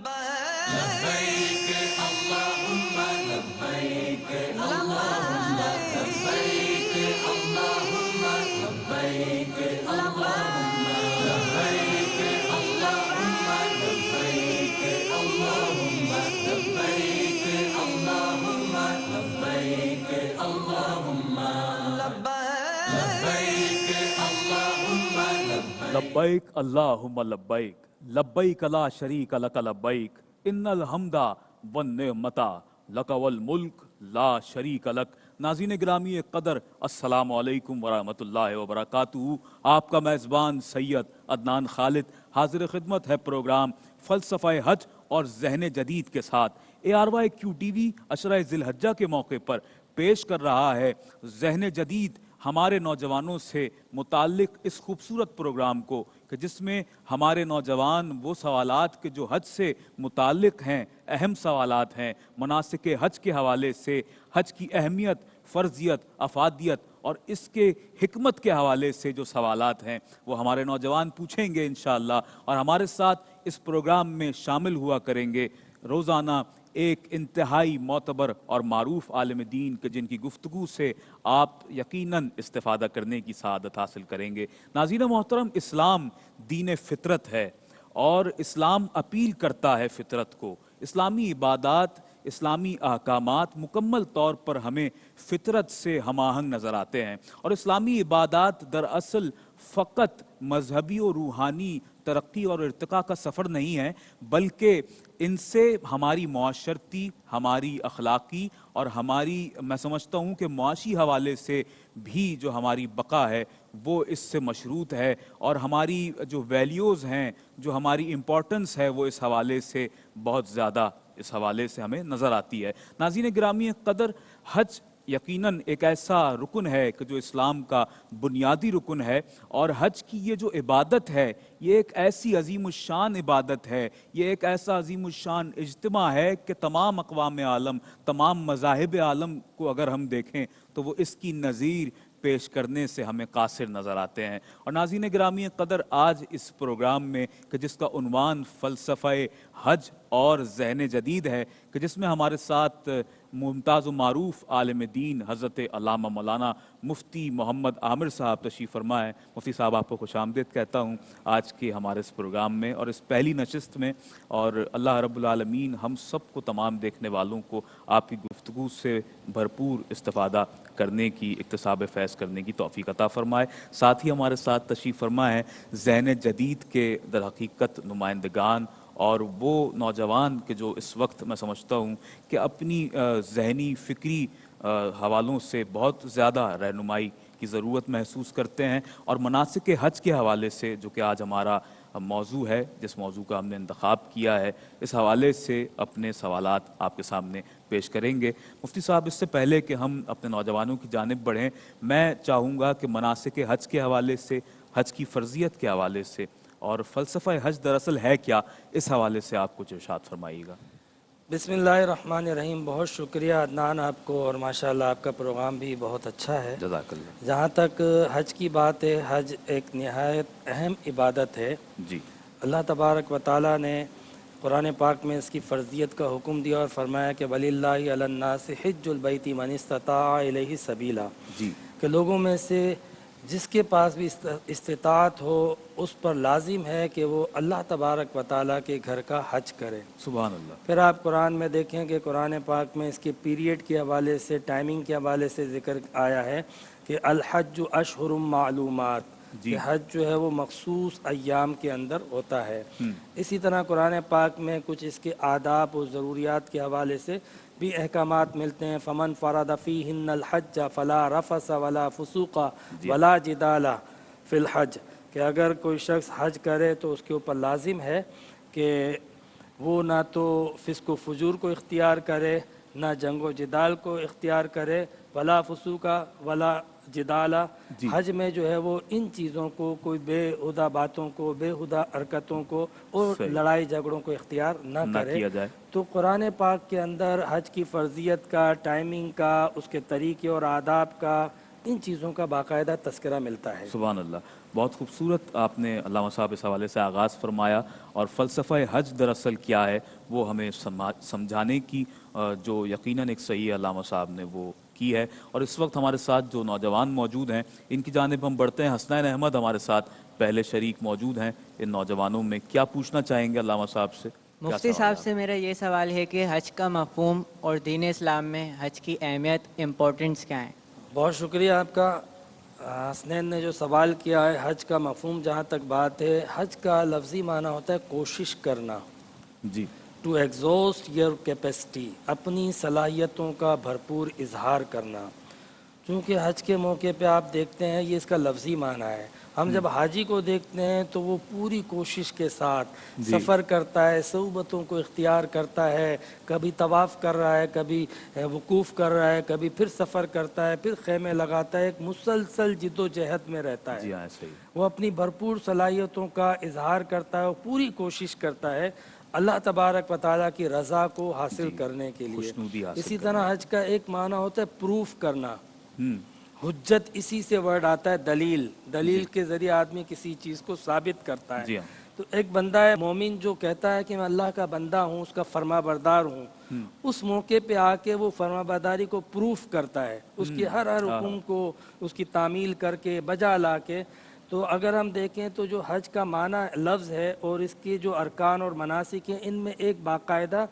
لبيك اللهم لبيك اللهم لبيك اللهم لبيك اللهم لبيك اللهم لبيك اللهم لبيك اللهم لبيك اللهم لبيك اللهم لبیک اللہم لبیک لبیک لا شریک لک لبیک ان الحمد والنعمت لک والملک لا شریک لک۔ ناظرین گرامی قدر، السلام علیکم ورحمۃ اللہ وبرکاتہ۔ آپ کا میزبان سید عدنان خالد حاضر خدمت ہے پروگرام فلسفہ حج اور ذہن جدید کے ساتھ۔ ARYQTV عشرہ ذی الحجہ کے موقع پر پیش کر رہا ہے ذہن جدید ہمارے نوجوانوں سے متعلق اس خوبصورت پروگرام کو، کہ جس میں ہمارے نوجوان وہ سوالات کے جو حج سے متعلق ہیں، اہم سوالات ہیں، مناسک حج کے حوالے سے، حج کی اہمیت، فرضیت، افادیت اور اس کے حکمت کے حوالے سے جو سوالات ہیں وہ ہمارے نوجوان پوچھیں گے انشاءاللہ، اور ہمارے ساتھ اس پروگرام میں شامل ہوا کریں گے روزانہ ایک انتہائی معتبر اور معروف عالم دین کے جن کی گفتگو سے آپ یقیناً استفادہ کرنے کی سعادت حاصل کریں گے۔ ناظرین محترم، اسلام دین فطرت ہے اور اسلام اپیل کرتا ہے فطرت کو۔ اسلامی عبادات، اسلامی احکامات مکمل طور پر ہمیں فطرت سے ہم آہنگ نظر آتے ہیں، اور اسلامی عبادات دراصل فقط مذہبی و روحانی ترقی اور ارتقاء کا سفر نہیں ہے، بلکہ ان سے ہماری معاشرتی، ہماری اخلاقی اور ہماری میں سمجھتا ہوں کہ معاشی حوالے سے بھی جو ہماری بقا ہے وہ اس سے مشروط ہے، اور ہماری جو ویلیوز ہیں، جو ہماری امپورٹنس ہے، وہ اس حوالے سے بہت زیادہ اس حوالے سے ہمیں نظر آتی ہے۔ ناظرین گرامی قدر، حج یقیناً ایک ایسا رکن ہے کہ جو اسلام کا بنیادی رکن ہے، اور حج کی یہ جو عبادت ہے یہ ایک ایسی عظیم الشان عبادت ہے، یہ ایک ایسا عظیم الشان اجتماع ہے کہ تمام اقوام عالم، تمام مذاہب عالم کو اگر ہم دیکھیں تو وہ اس کی نظیر پیش کرنے سے ہمیں قاصر نظر آتے ہیں۔ اور ناظرین گرامی قدر، آج اس پروگرام میں کہ جس کا عنوان فلسفہ حج اور ذہن جدید ہے، کہ جس میں ہمارے ساتھ ممتاز و معروف عالم دین حضرت علامہ مولانا مفتی محمد عامر صاحب تشریف فرما ہے۔ مفتی صاحب، آپ کو خوش آمدید کہتا ہوں آج کے ہمارے اس پروگرام میں اور اس پہلی نشست میں، اور اللہ رب العالمین ہم سب کو، تمام دیکھنے والوں کو آپ کی گفتگو سے بھرپور استفادہ کرنے کی، اکتساب فیض کرنے کی توفیق عطا فرمائے۔ ساتھ ہی ہمارے ساتھ تشریف فرما ہے ذہن جدید کے در حقیقت نمائندگان اور وہ نوجوان کہ جو اس وقت میں سمجھتا ہوں کہ اپنی ذہنی فکری حوالوں سے بہت زیادہ رہنمائی کی ضرورت محسوس کرتے ہیں، اور مناسک حج کے حوالے سے جو کہ آج ہمارا موضوع ہے، جس موضوع کا ہم نے انتخاب کیا ہے، اس حوالے سے اپنے سوالات آپ کے سامنے پیش کریں گے۔ مفتی صاحب، اس سے پہلے کہ ہم اپنے نوجوانوں کی جانب بڑھیں، میں چاہوں گا کہ مناسک حج کے حوالے سے، حج کی فرضیت کے حوالے سے اور فلسفہ حج دراصل ہے کیا، اس حوالے سے آپ کچھ ارشاد فرمائیے گا۔ بسم اللہ الرحمن الرحیم۔ بہت شکریہ عدنان آپ کو، اور ماشاءاللہ آپ کا پروگرام بھی بہت اچھا ہے۔ جزاک اللہ۔ جہاں تک حج کی بات ہے، حج ایک نہایت اہم عبادت ہے۔ جی، اللہ تبارک و تعالیٰ نے قرآن پاک میں اس کی فرضیت کا حکم دیا اور فرمایا کہ وَلِلَّهِ عَلَى النَّاسِ حِجُّ الْبَيْتِ مَنِ اسْتَطَاعَ إِلَيْهِ سَبِيلًا، جی، کہ لوگوں میں سے جس کے پاس بھی استطاعت ہو اس پر لازم ہے کہ وہ اللہ تبارک و تعالیٰ کے گھر کا حج کرے۔ سبحان اللہ۔ پھر آپ قرآن میں دیکھیں کہ قرآن پاک میں اس کے پیریڈ کے حوالے سے، ٹائمنگ کے حوالے سے ذکر آیا ہے کہ الحج اشہر معلومات، جی، کہ حج جو ہے وہ مخصوص ایام کے اندر ہوتا ہے۔ اسی طرح قرآن پاک میں کچھ اس کے آداب و ضروریات کے حوالے سے بھی احکامات ملتے ہیں۔ فمن فرض فیہن الحج فلا رفث ولا فسوق ولا جدال فی الحج، کہ اگر کوئی شخص حج کرے تو اس کے اوپر لازم ہے کہ وہ نہ تو فسق و فجور کو اختیار کرے، نہ جنگ و جدال کو اختیار کرے، ولا فسوق ولا جدالہ۔ جی، حج میں جو ہے وہ ان چیزوں کو، کوئی بے ہدہ باتوں کو، بے ہدہ حرکتوں کو اور صحیح، لڑائی جھگڑوں کو اختیار نہ کرے۔ کیا جائے۔ تو قرآن پاک کے اندر حج کی فرضیت کا، ٹائمنگ کا، اس کے طریقے اور آداب کا، ان چیزوں کا باقاعدہ تذکرہ ملتا ہے۔ سبحان اللہ۔ بہت خوبصورت آپ نے علامہ صاحب اس حوالے سے آغاز فرمایا، اور فلسفہ حج دراصل کیا ہے وہ ہمیں سمجھانے کی جو یقیناً ایک صحیح علامہ صاحب نے وہ کی ہے۔ اور اس وقت ہمارے ساتھ جو نوجوان موجود ہیں ان کی جانب ہم بڑھتے ہیں۔ حسنین احمد ہمارے ساتھ پہلے شریک موجود ہیں ان نوجوانوں میں، کیا پوچھنا چاہیں گے علامہ صاحب سے؟ کیا مفتی سوال صاحب سے میرا یہ سوال ہے کہ حج کا مفہوم اور دین اسلام میں حج کی اہمیت امپورٹنس کیا ہے؟ بہت شکریہ آپ کا۔ حسنین نے جو سوال کیا ہے حج کا مفہوم، جہاں تک بات ہے، حج کا لفظی معنی ہوتا ہے کوشش کرنا، جی ٹو ایگزاسٹ یور کیپیسٹی، اپنی صلاحیتوں کا بھرپور اظہار کرنا۔ چونکہ حج کے موقع پہ آپ دیکھتے ہیں یہ اس کا لفظی معنی ہے، ہم جب حاجی کو دیکھتے ہیں تو وہ پوری کوشش کے ساتھ سفر کرتا ہے، صعوبتوں کو اختیار کرتا ہے، کبھی طواف کر رہا ہے، کبھی وقوف کر رہا ہے، کبھی پھر سفر کرتا ہے، پھر خیمے لگاتا ہے، ایک مسلسل جد و جہد میں رہتا ہے۔ جی ہاں صحیح، وہ اپنی بھرپور صلاحیتوں کا اظہار کرتا ہے، وہ پوری کوشش کرتا ہے اللہ تبارک و تعالیٰ کی رضا کو حاصل کرنے کے لیے۔ خوشنودی حاصل اسی طرح حج کا ایک معنی ہوتا ہے پروف کرنا، ہوں حجت اسی سے ورڈ آتا ہے، دلیل، دلیل کے ذریعے آدمی کسی چیز کو ثابت کرتا ہے۔ جی ہاں تو ایک بندہ ہے مومن جو کہتا ہے کہ میں اللہ کا بندہ ہوں، اس کا فرما بردار ہوں، اس موقع پہ آ کے وہ فرما برداری کو پروف کرتا ہے، اس کی ہر حکم کو اس کی تعمیل کر کے بجا لا کے۔ تو اگر ہم دیکھیں تو جو حج کا معنی لفظ ہے اور اس کے جو ارکان اور مناسک ہیں ان میں ایک باقاعدہ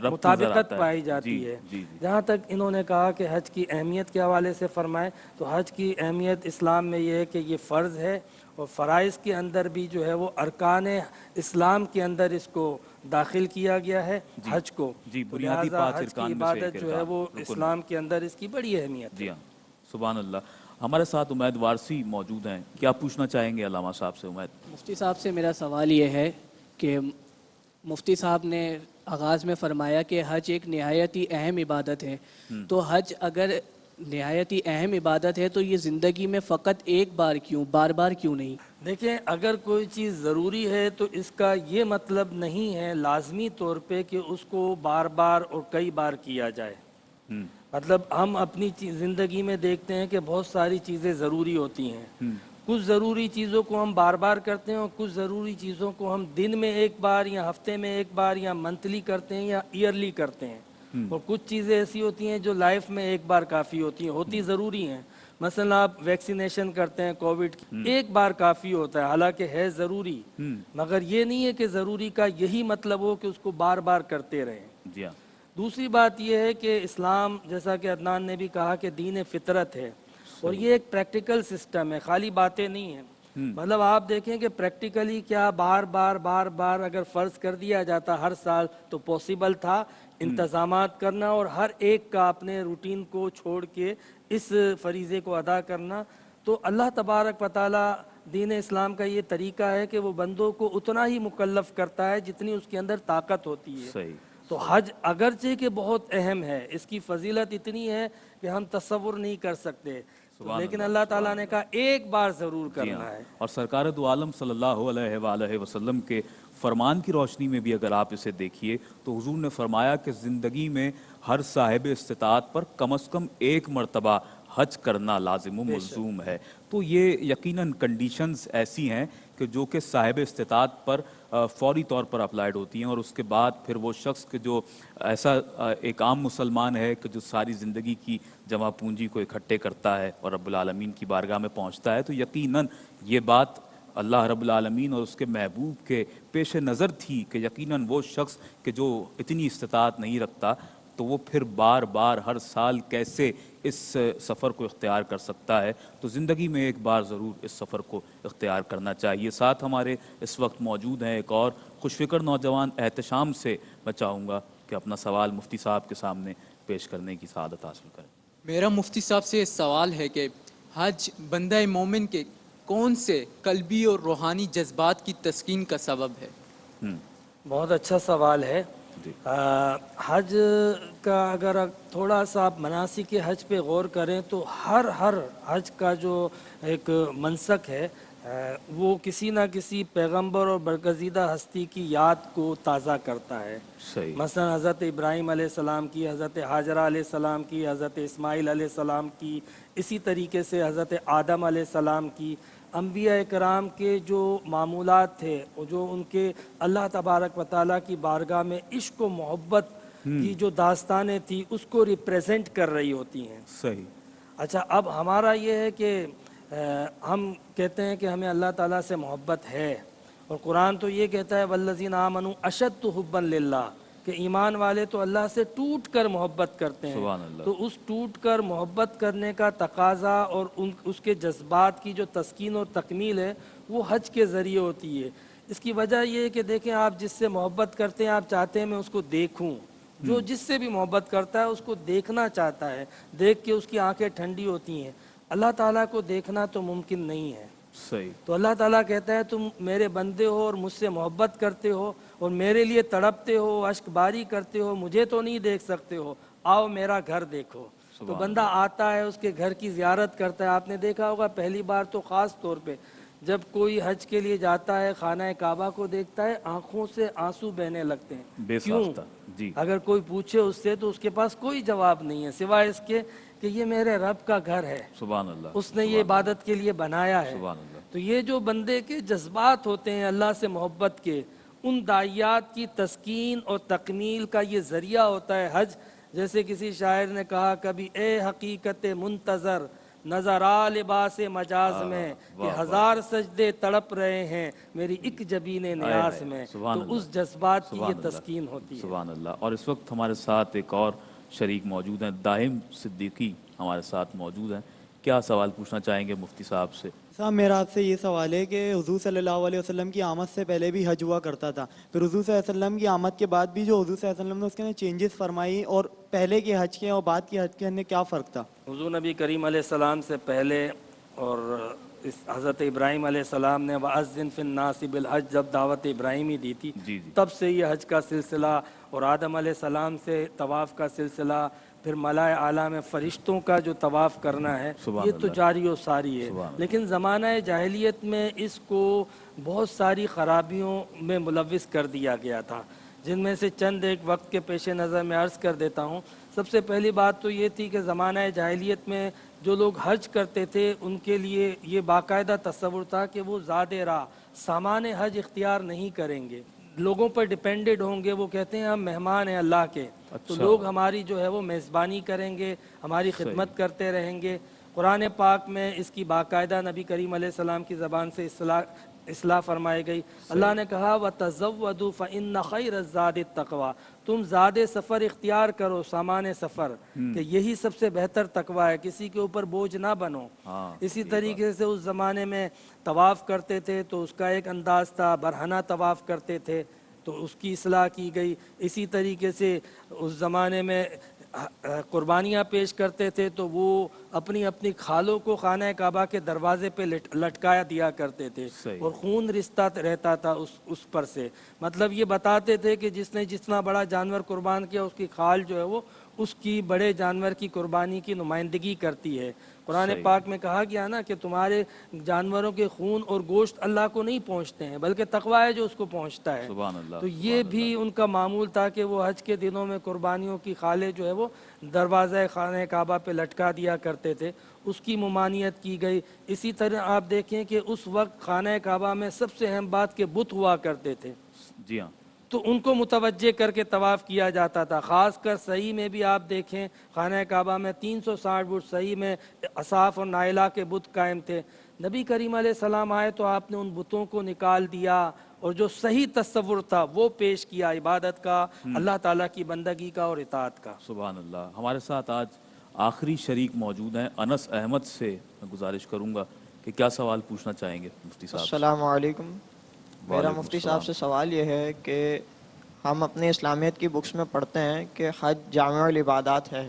مطابقت پائی جاتی ہے۔ جہاں تک انہوں نے کہا کہ حج کی اہمیت کے حوالے سے فرمائے تو حج کی اہمیت اسلام میں یہ ہے کہ یہ فرض ہے، اور فرائض کے اندر بھی جو ہے وہ ارکان اسلام کے اندر اس کو داخل کیا گیا ہے حج کو، جی، تو بنیادی لہٰذا پانچ حج کی ارکان میں سے ایک عبادت جو ہے ارکان، وہ بالکل۔ اسلام کے اندر اس کی بڑی اہمیت ہے۔ جی ہاں سبحان اللہ۔ ہمارے ساتھ امید وارسی موجود ہیں، کیا پوچھنا چاہیں گے علامہ صاحب سے؟ امید، مفتی صاحب سے میرا سوال یہ ہے کہ مفتی صاحب نے آغاز میں فرمایا کہ حج ایک نہایت ہی اہم عبادت ہے، تو حج اگر نہایت ہی اہم عبادت ہے تو یہ زندگی میں فقط ایک بار کیوں، بار بار کیوں نہیں؟ دیکھیں اگر کوئی چیز ضروری ہے تو اس کا یہ مطلب نہیں ہے لازمی طور پہ کہ اس کو بار بار اور کئی بار کیا جائے۔ مطلب ہم اپنی زندگی میں دیکھتے ہیں کہ بہت ساری چیزیں ضروری ہوتی ہیں، کچھ ضروری چیزوں کو ہم بار بار کرتے ہیں اور کچھ ضروری چیزوں کو ہم دن میں ایک بار یا ہفتے میں ایک بار یا منتھلی کرتے ہیں یا ایئرلی کرتے ہیں، اور کچھ چیزیں ایسی ہوتی ہیں جو لائف میں ایک بار کافی ہوتی ہیں، ہوتی ضروری ہیں۔ مثلا آپ ویکسینیشن کرتے ہیں کووڈ کی، ایک بار کافی ہوتا ہے، حالانکہ ہے ضروری، مگر یہ نہیں ہے کہ ضروری کا یہی مطلب ہو کہ اس کو بار بار کرتے رہیں۔ جی ہاں دوسری بات یہ ہے کہ اسلام، جیسا کہ عدنان نے بھی کہا، کہ دین فطرت ہے، اور یہ ایک پریکٹیکل سسٹم ہے، خالی باتیں نہیں ہیں۔ مطلب آپ دیکھیں کہ پریکٹیکلی کیا بار بار اگر فرض کر دیا جاتا ہر سال تو پاسبل تھا انتظامات کرنا اور ہر ایک کا اپنے روٹین کو چھوڑ کے اس فریضے کو ادا کرنا۔ تو اللہ تبارک و تعالی دین اسلام کا یہ طریقہ ہے کہ وہ بندوں کو اتنا ہی مکلف کرتا ہے جتنی اس کے اندر طاقت ہوتی ہے۔ صحیح۔ تو حج اگرچہ کہ بہت اہم ہے، اس کی فضیلت اتنی ہے کہ ہم تصور نہیں کر سکتے، لیکن اللہ تعالیٰ نے کہا ایک بار ضرور کرنا ہے۔ اور سرکار دو عالم صلی اللہ علیہ وآلہ وسلم کے فرمان کی روشنی میں بھی اگر آپ اسے دیکھیے تو حضور نے فرمایا کہ زندگی میں ہر صاحب استطاعت پر کم از کم ایک مرتبہ حج کرنا لازم و ملزوم ہے۔ تو یہ یقیناً کنڈیشنز ایسی ہیں کہ جو کہ صاحب استطاعت پر فوری طور پر اپلائیڈ ہوتی ہیں، اور اس کے بعد پھر وہ شخص کہ جو ایسا ایک عام مسلمان ہے کہ جو ساری زندگی کی جمع پونجی کو اکٹھے کرتا ہے اور رب العالمین کی بارگاہ میں پہنچتا ہے، تو یقیناً یہ بات اللہ رب العالمین اور اس کے محبوب کے پیش نظر تھی کہ یقیناً وہ شخص کہ جو اتنی استطاعت نہیں رکھتا تو وہ پھر بار بار ہر سال کیسے اس سفر کو اختیار کر سکتا ہے۔ تو زندگی میں ایک بار ضرور اس سفر کو اختیار کرنا چاہیے۔ ساتھ ہمارے اس وقت موجود ہیں ایک اور خوش فکر نوجوان، احتشام سے میں چاہوں گا کہ اپنا سوال مفتی صاحب کے سامنے پیش کرنے کی سعادت حاصل کریں۔ میرا مفتی صاحب سے سوال ہے کہ حج بندہ مومن کے کون سے قلبی اور روحانی جذبات کی تسکین کا سبب ہے؟ بہت اچھا سوال ہے۔ حج کا اگر تھوڑا سا آپ مناسک حج پہ غور کریں تو ہر حج کا جو ایک منسک ہے وہ کسی نہ کسی پیغمبر اور برگزیدہ ہستی کی یاد کو تازہ کرتا ہے۔ صحیح۔ مثلا حضرت ابراہیم علیہ السلام کی، حضرت حاجرہ علیہ السلام کی، حضرت اسماعیل علیہ السلام کی، اسی طریقے سے حضرت آدم علیہ السلام کی، انبیاء کرام کے جو معمولات تھے جو ان کے اللہ تبارک و تعالیٰ کی بارگاہ میں عشق و محبت کی جو داستانیں تھی اس کو ریپریزنٹ کر رہی ہوتی ہیں. صحیح. اچھا اب ہمارا یہ ہے کہ ہم کہتے ہیں کہ ہمیں اللہ تعالیٰ سے محبت ہے اور قرآن تو یہ کہتا ہے والذین آمنوا اشد حبا للہ کہ ایمان والے تو اللہ سے ٹوٹ کر محبت کرتے ہیں. سبحان اللہ. تو اس ٹوٹ کر محبت کرنے کا تقاضا اور اس کے جذبات کی جو تسکین اور تکمیل ہے وہ حج کے ذریعے ہوتی ہے. اس کی وجہ یہ ہے کہ دیکھیں آپ جس سے محبت کرتے ہیں آپ چاہتے ہیں میں اس کو دیکھوں. جو جس سے بھی محبت کرتا ہے اس کو دیکھنا چاہتا ہے, دیکھ کے اس کی آنکھیں ٹھنڈی ہوتی ہیں. اللہ تعالیٰ کو دیکھنا تو ممکن نہیں ہے. صحیح. تو اللہ تعالیٰ کہتا ہے تم میرے بندے ہو اور مجھ سے محبت کرتے ہو اور میرے لیے تڑپتے ہو, اشک باری کرتے ہو, مجھے تو نہیں دیکھ سکتے ہو, آؤ میرا گھر دیکھو. تو بندہ آتا ہے اس کے گھر کی زیارت کرتا ہے. آپ نے دیکھا ہوگا پہلی بار تو خاص طور پہ جب کوئی حج کے لیے جاتا ہے خانہ کعبہ کو دیکھتا ہے آنکھوں سے آنسو بہنے لگتے ہیں. کیوں؟ جی. اگر کوئی پوچھے اس سے تو اس کے پاس کوئی جواب نہیں ہے سوائے اس کے کہ یہ میرے رب کا گھر ہے, سبحان اللہ. اس نے یہ عبادت کے لیے بنایا ہے. سبحان اللہ. تو یہ جو بندے کے جذبات ہوتے ہیں اللہ سے محبت کے, ان داعیات کی تسکین اور تکمیل کا یہ ذریعہ ہوتا ہے حج. جیسے کسی شاعر نے کہا کبھی اے حقیقت منتظر نظر آ لباس مجاز میں کہ ہزار سجدے تڑپ رہے ہیں میری ایک جبین نیاز میں. تو اس جذبات کی یہ تسکین ہوتی ہے. سبحان اللہ. اور اس وقت ہمارے ساتھ ایک اور شریک موجود ہیں, داہم صدیقی ہمارے ساتھ موجود ہیں. کیا سوال پوچھنا چاہیں گے مفتی صاحب سے؟ صاحب میرا آپ سے یہ سوال ہے کہ حضور صلی اللہ علیہ وسلم کی آمد سے پہلے بھی حج ہوا کرتا تھا, پھر حضور صلی اللہ علیہ وسلم کی آمد کے بعد بھی جو حضور صلی اللہ علیہ وسلم نے اس کے اندر چینجز فرمائی, اور پہلے کے حج کے اور بعد کے حج کے اندر کیا فرق تھا؟ حضور نبی کریم علیہ السلام سے پہلے اور اس حضرت ابراہیم علیہ السلام نے وَأَذِّن فِي النَّاسِ بِالْحَجِّ جب دعوت ابراہیمی دی تھی تب سے یہ حج کا سلسلہ, اور آدم علیہ السلام سے طواف کا سلسلہ, پھر ملائے اعلیٰ میں فرشتوں کا جو طواف کرنا ہے یہ تو جاری و ساری ہے. لیکن زمانہ جاہلیت میں اس کو بہت ساری خرابیوں میں ملوث کر دیا گیا تھا, جن میں سے چند ایک وقت کے پیش نظر میں عرض کر دیتا ہوں. سب سے پہلی بات تو یہ تھی کہ زمانہ جاہلیت میں جو لوگ حج کرتے تھے ان کے لیے یہ باقاعدہ تصور تھا کہ وہ زاد راہ سامان حج اختیار نہیں کریں گے, لوگوں پر ڈیپینڈڈ ہوں گے. وہ کہتے ہیں ہم مہمان ہیں اللہ کے, تو لوگ ہماری جو ہے وہ میزبانی کریں گے, ہماری خدمت کرتے رہیں گے. قرآن پاک میں اس کی باقاعدہ نبی کریم علیہ السلام کی زبان سے اصلاح فرمائی گئی. اللہ نے کہا وَتَزَوَّدُوا فَإِنَّ خَيْرَ الزَّادِ التَّقْوَىٰ, تم زاد سفر اختیار کرو, سامان سفر, کہ یہی سب سے بہتر تقویٰ ہے, کسی کے اوپر بوجھ نہ بنو. اسی طریقے سے اس زمانے میں طواف کرتے تھے تو اس کا ایک انداز تھا, برہنہ طواف کرتے تھے تو اس کی اصلاح کی گئی. اسی طریقے سے اس زمانے میں قربانیاں پیش کرتے تھے تو وہ اپنی اپنی کھالوں کو خانہ کعبہ کے دروازے پہ لٹکایا دیا کرتے تھے, اور خون رشتہ رہتا تھا اس پر سے. مطلب یہ بتاتے تھے کہ جس نے جتنا بڑا جانور قربان کیا اس کی کھال جو ہے وہ اس کی بڑے جانور کی قربانی کی نمائندگی کرتی ہے. قرآن پاک میں کہا گیا نا کہ تمہارے جانوروں کے خون اور گوشت اللہ کو نہیں پہنچتے ہیں بلکہ تقویٰ ہے جو اس کو پہنچتا ہے. تو یہ بھی ان کا معمول تھا کہ وہ حج کے دنوں میں قربانیوں کی خالیں جو ہے وہ دروازہ خانہ کعبہ پہ لٹکا دیا کرتے تھے, اس کی ممانعت کی گئی. اسی طرح آپ دیکھیں کہ اس وقت خانہ کعبہ میں سب سے اہم بات کہ بت ہوا کرتے تھے. جی ہاں, تو ان کو متوجہ کر کے طواف کیا جاتا تھا. خاص کر صحیح میں بھی آپ دیکھیں خانہ کعبہ میں 360 بت صحیح میں اصاف اور نائلہ کے بت قائم تھے. نبی کریم علیہ السلام آئے تو آپ نے ان بتوں کو نکال دیا اور جو صحیح تصور تھا وہ پیش کیا, عبادت کا, اللہ تعالیٰ کی بندگی کا اور اطاعت کا. سبحان اللہ. ہمارے ساتھ آج آخری شریک موجود ہیں, انس احمد سے میں گزارش کروں گا کہ کیا سوال پوچھنا چاہیں گے مفتی صاحب. السلام علیکم. میرا مفتی صاحب سے سوال یہ ہے کہ ہم اپنے اسلامیت کی بکس میں پڑھتے ہیں کہ حج جامع العبادات ہے,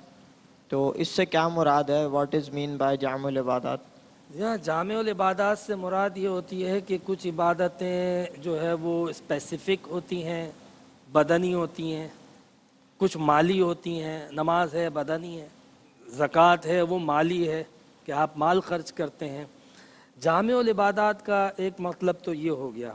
تو اس سے کیا مراد ہے؟ واٹ از مین بائی جامع العبادات؟ یہاں جامع العبادات سے مراد یہ ہوتی ہے کہ کچھ عبادتیں جو ہے وہ اسپیسیفک ہوتی ہیں, بدنی ہوتی ہیں, کچھ مالی ہوتی ہیں. نماز ہے بدنی ہے, زکوٰۃ ہے وہ مالی ہے کہ آپ مال خرچ کرتے ہیں. جامع العبادات کا ایک مطلب تو یہ ہو گیا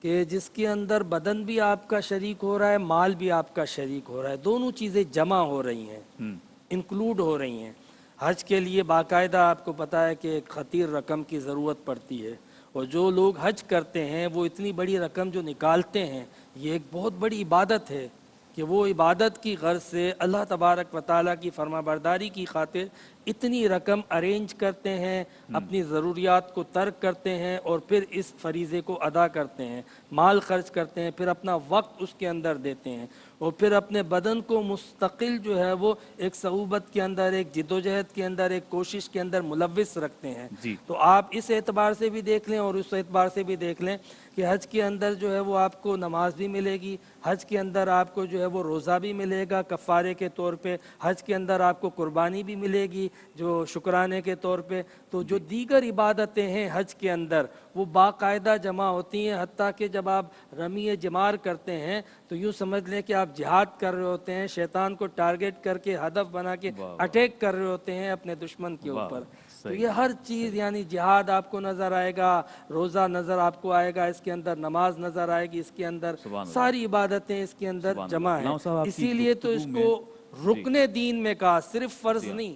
کہ جس کے اندر بدن بھی آپ کا شریک ہو رہا ہے, مال بھی آپ کا شریک ہو رہا ہے, دونوں چیزیں جمع ہو رہی ہیں, انکلوڈ ہو رہی ہیں. حج کے لیے باقاعدہ آپ کو پتہ ہے کہ ایک خطیر رقم کی ضرورت پڑتی ہے. اور جو لوگ حج کرتے ہیں وہ اتنی بڑی رقم جو نکالتے ہیں یہ ایک بہت بڑی عبادت ہے کہ وہ عبادت کی غرض سے اللہ تبارک و تعالیٰ کی فرما برداری کی خاطر اتنی رقم ارینج کرتے ہیں، اپنی ضروریات کو ترک کرتے ہیں اور پھر اس فریضے کو ادا کرتے ہیں، مال خرچ کرتے ہیں، پھر اپنا وقت اس کے اندر دیتے ہیں اور پھر اپنے بدن کو مستقل جو ہے وہ ایک صعوبت کے اندر، ایک جدوجہد کے اندر، ایک کوشش کے اندر ملوث رکھتے ہیں۔ جی۔ تو آپ اس اعتبار سے بھی دیکھ لیں اور اس اعتبار سے بھی دیکھ لیں کہ حج کے اندر جو ہے وہ آپ کو نماز بھی ملے گی، حج کے اندر آپ کو جو ہے وہ روزہ بھی ملے گا کفارے کے طور پہ، حج کے اندر آپ کو قربانی بھی ملے گی جو شکرانے کے طور پہ۔ تو جو دیگر عبادتیں ہیں حج کے اندر وہ باقاعدہ جمع ہوتی ہیں، حتیٰ کہ جب آپ رمی جمار کرتے ہیں تو یوں سمجھ لیں کہ آپ جہاد کر رہے ہوتے ہیں، شیطان کو ٹارگٹ کر کے ہدف بنا کے اٹیک کر رہے ہوتے ہیں اپنے دشمن کے اوپر۔ تو یہ ہر چیز یعنی جہاد آپ کو نظر آئے گا، روزہ نظر آپ کو آئے گا، اس کے اندر نماز نظر آئے گی، اس کے اندر ساری عبادتیں اس کے اندر جمع ہیں۔ اسی لیے تو اس کو رکن دین میں کہا، صرف فرض نہیں،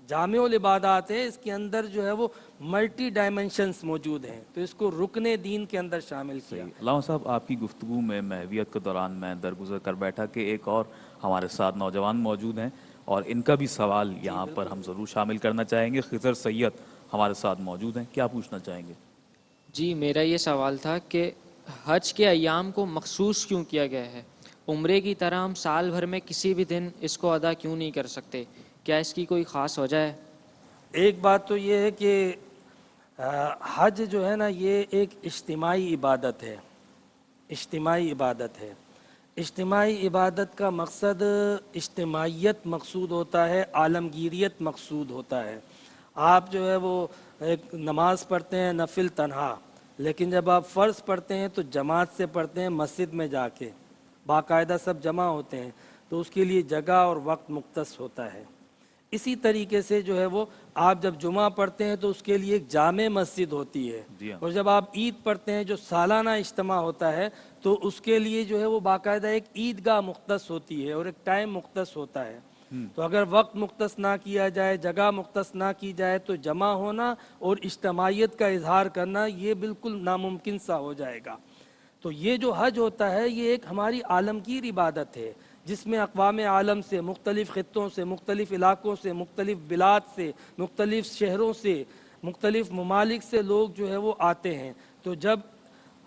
جامع العبادات ہے، اس کے اندر جو ہے وہ ملٹی ڈائمنشنز موجود ہیں، تو اس کو رکن دین کے اندر شامل کیا۔ علامہ صاحب آپ کی گفتگو میں محویت کے دوران میں درگزر کر بیٹھا کہ ایک اور ہمارے ساتھ نوجوان موجود ہیں اور ان کا بھی سوال یہاں پر ہم ضرور شامل کرنا چاہیں گے۔ خضر سید ہمارے ساتھ موجود ہیں، کیا پوچھنا چاہیں گے؟ جی میرا یہ سوال تھا کہ حج کے ایام کو مخصوص کیوں کیا گیا ہے؟ عمرے کی طرح ہم سال بھر میں کسی بھی دن اس کو ادا کیوں نہیں کر سکتے؟ کیا اس کی کوئی خاص وجہ ہے؟ ایک بات تو یہ ہے کہ حج جو ہے نا یہ ایک اجتماعی عبادت ہے، اجتماعی عبادت ہے۔ اجتماعی عبادت کا مقصد اجتماعیت مقصود ہوتا ہے، عالمگیریت مقصود ہوتا ہے۔ آپ جو ہے وہ ایک نماز پڑھتے ہیں نفل تنہا، لیکن جب آپ فرض پڑھتے ہیں تو جماعت سے پڑھتے ہیں، مسجد میں جا کے باقاعدہ سب جمع ہوتے ہیں، تو اس کے لیے جگہ اور وقت مختص ہوتا ہے۔ اسی طریقے سے جو ہے وہ آپ جب جمعہ پڑھتے ہیں تو اس کے لیے ایک جامع مسجد ہوتی ہے، اور جب آپ عید پڑھتے ہیں جو سالانہ اجتماع ہوتا ہے تو اس کے لیے جو ہے وہ باقاعدہ ایک عیدگاہ مختص ہوتی ہے اور ایک ٹائم مختص ہوتا ہے۔ تو اگر وقت مختص نہ کیا جائے، جگہ مختص نہ کی جائے تو جمع ہونا اور اجتماعیت کا اظہار کرنا یہ بالکل ناممکن سا ہو جائے گا۔ تو یہ جو حج ہوتا ہے یہ ایک ہماری عالمگیر عبادت ہے جس میں اقوام عالم سے، مختلف خطوں سے، مختلف علاقوں سے، مختلف بلاد سے، مختلف شہروں سے، مختلف ممالک سے لوگ جو ہے وہ آتے ہیں۔ تو جب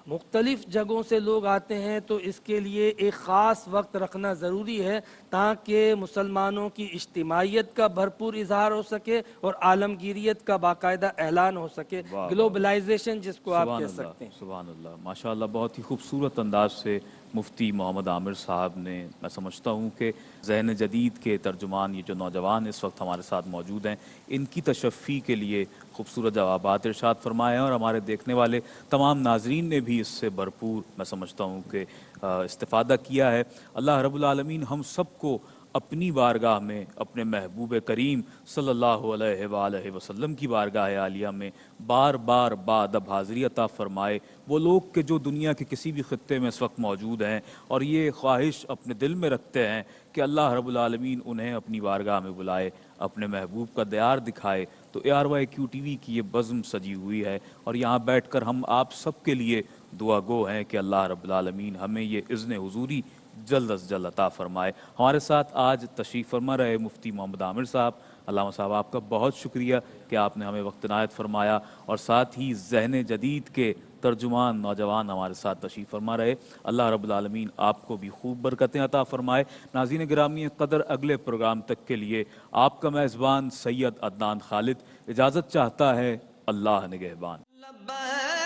مختلف جگہوں سے لوگ آتے ہیں تو اس کے لیے ایک خاص وقت رکھنا ضروری ہے تاکہ مسلمانوں کی اجتماعیت کا بھرپور اظہار ہو سکے اور عالمگیریت کا باقاعدہ اعلان ہو سکے، گلوبلائزیشن جس کو آپ کہہ سکتے ہیں۔ سبحان اللہ، ماشاءاللہ، بہت ہی خوبصورت انداز سے مفتی محمد عامر صاحب نے، میں سمجھتا ہوں کہ ذہن جدید کے ترجمان یہ جو نوجوان اس وقت ہمارے ساتھ موجود ہیں ان کی تشفی کے لیے خوبصورت جوابات ارشاد فرمائے ہیں، اور ہمارے دیکھنے والے تمام ناظرین نے بھی اس سے بھرپور میں سمجھتا ہوں کہ استفادہ کیا ہے۔ اللہ رب العالمین ہم سب کو اپنی بارگاہ میں اپنے محبوب کریم صلی اللہ علیہ وآلہ وسلم کی بارگاہ عالیہ میں بار بار بادب حاضری عطا فرمائے۔ وہ لوگ کہ جو دنیا کے کسی بھی خطے میں اس وقت موجود ہیں اور یہ خواہش اپنے دل میں رکھتے ہیں کہ اللہ رب العالمین انہیں اپنی بارگاہ میں بلائے، اپنے محبوب کا دیار دکھائے، تو ARYQ TV کی یہ بزم سجی ہوئی ہے اور یہاں بیٹھ کر ہم آپ سب کے لیے دعا گو ہیں کہ اللہ رب العالمین ہمیں یہ اذن حضوری جلد از جلد عطا فرمائے۔ ہمارے ساتھ آج تشریف فرما رہے مفتی محمد عامر صاحب، علامہ صاحب آپ کا بہت شکریہ کہ آپ نے ہمیں وقت عنایت فرمایا، اور ساتھ ہی ذہن جدید کے ترجمان نوجوان ہمارے ساتھ تشریف فرما رہے۔ اللہ رب العالمین آپ کو بھی خوب برکتیں عطا فرمائے۔ ناظرین گرامی قدر، اگلے پروگرام تک کے لیے آپ کا میزبان سید عدنان خالد اجازت چاہتا ہے۔ اللہ نگہبان۔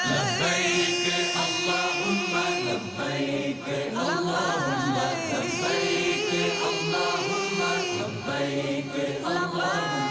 لبيك اللهم لبيك اللهم لبيك اللهم لبيك اللهم